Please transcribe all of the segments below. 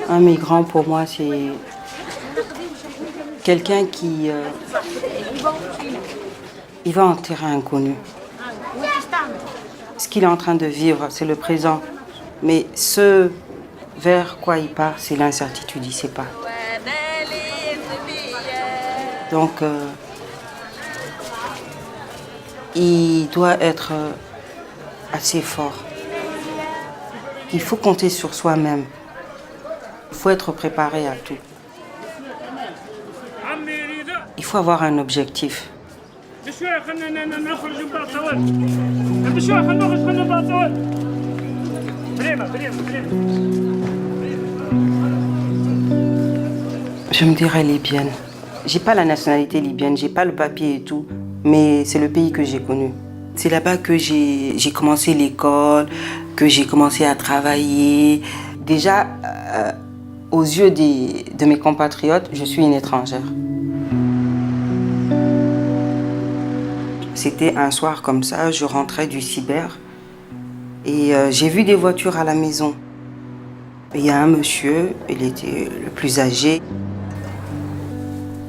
Un migrant, pour moi, c'est quelqu'un qui il va en terrain inconnu. Ce qu'il est en train de vivre, c'est le présent. Mais ce vers quoi il part, c'est l'incertitude, il ne sait pas. Donc, il doit être assez fort. Il faut compter sur soi-même. Il faut être préparé à tout. Il faut avoir un objectif. Je me dirais libyenne. J'ai pas la nationalité libyenne, j'ai pas le papier et tout, mais c'est le pays que j'ai connu. C'est là-bas que j'ai commencé l'école, que j'ai commencé à travailler. Déjà, aux yeux de mes compatriotes, je suis une étrangère. C'était un soir comme ça, je rentrais du cyber et j'ai vu des voitures à la maison. Il y a un monsieur, il était le plus âgé,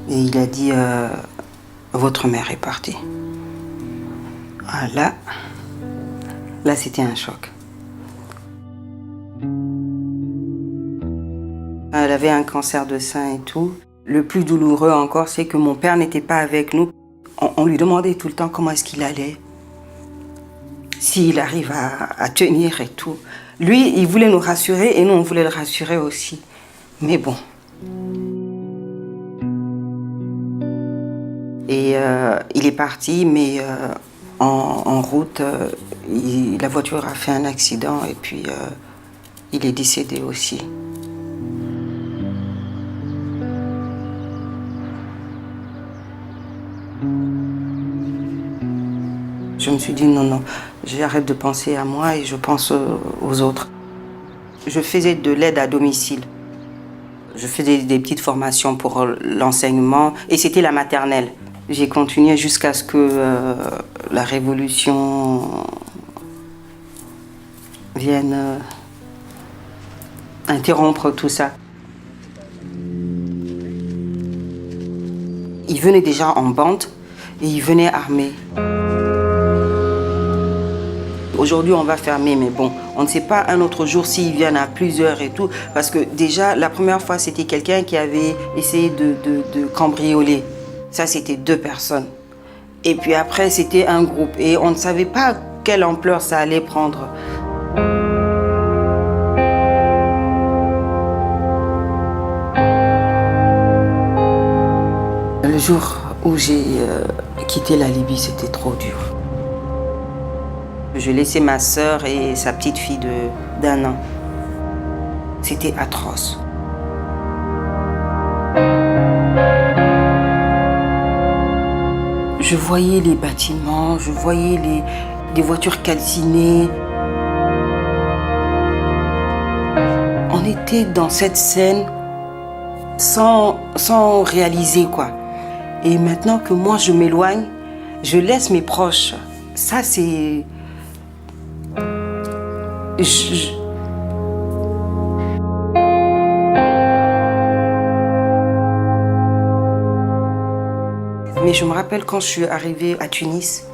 et il a dit votre mère est partie. Voilà. Là, c'était un choc. Elle avait un cancer de sein et tout. Le plus douloureux encore, c'est que mon père n'était pas avec nous. On lui demandait tout le temps comment est-ce qu'il allait, s'il arrive à tenir et tout. Lui, il voulait nous rassurer et nous, on voulait le rassurer aussi. Mais bon. Et il est parti, mais en route, la voiture a fait un accident et puis il est décédé aussi. Je me suis dit non, j'arrête de penser à moi et je pense aux autres. Je faisais de l'aide à domicile. Je faisais des petites formations pour l'enseignement et c'était la maternelle. J'ai continué jusqu'à ce que la révolution vienne interrompre tout ça. Ils venaient déjà en bande et ils venaient armés. Aujourd'hui, on va fermer, mais bon, on ne sait pas un autre jour s'ils viennent à plusieurs et tout. Parce que déjà, la première fois, c'était quelqu'un qui avait essayé de cambrioler. Ça, c'était 2 personnes. Et puis après, c'était un groupe. Et on ne savait pas quelle ampleur ça allait prendre. Le jour où j'ai quitté la Libye, c'était trop dur. Je laissais ma sœur et sa petite fille d'1 an. C'était atroce. Je voyais les bâtiments, je voyais des voitures calcinées. On était dans cette scène sans réaliser quoi. Et maintenant que moi je m'éloigne, je laisse mes proches. Ça c'est... Mais je me rappelle quand je suis arrivée à Tunis,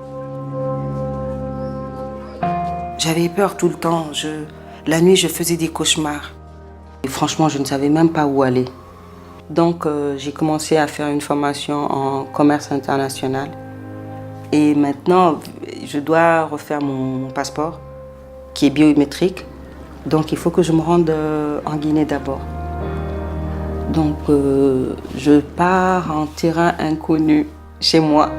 j'avais peur tout le temps. La nuit, je faisais des cauchemars. Et franchement, je ne savais même pas où aller. Donc, j'ai commencé à faire une formation en commerce international. Et maintenant, je dois refaire mon passeport, qui est biométrique. Donc, il faut que je me rende en Guinée d'abord. Donc, je pars en terrain inconnu chez moi.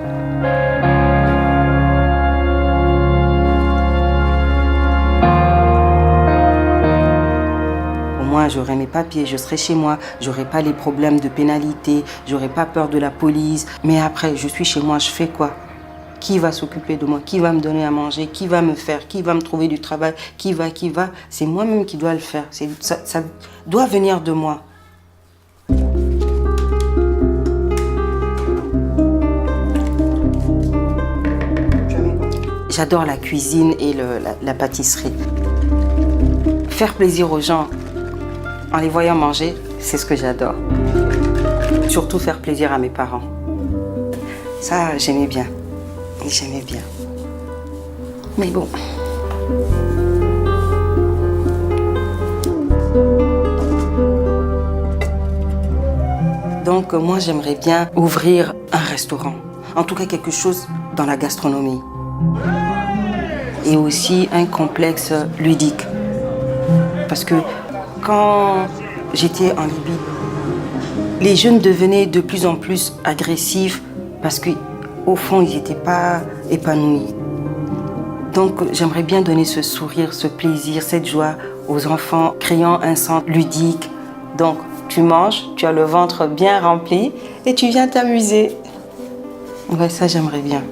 Au moins, j'aurai mes papiers, je serai chez moi, j'aurai pas les problèmes de pénalité, j'aurai pas peur de la police. Mais après, je suis chez moi, je fais quoi? Qui va s'occuper de moi? Qui va me donner à manger? Qui va me faire? Qui va me trouver du travail? Qui va? C'est moi-même qui dois le faire. Ça doit venir de moi. J'adore la cuisine et la pâtisserie. Faire plaisir aux gens en les voyant manger, c'est ce que j'adore. Surtout faire plaisir à mes parents. Ça, j'aimais bien. J'aimais bien. Mais bon. Donc moi, j'aimerais bien ouvrir un restaurant. En tout cas, quelque chose dans la gastronomie. Et aussi un complexe ludique. Parce que quand j'étais en Libye, les jeunes devenaient de plus en plus agressifs parce qu'au fond, ils n'étaient pas épanouis. Donc j'aimerais bien donner ce sourire, ce plaisir, cette joie aux enfants, créant un centre ludique. Donc tu manges, tu as le ventre bien rempli et tu viens t'amuser. Ouais, ça j'aimerais bien.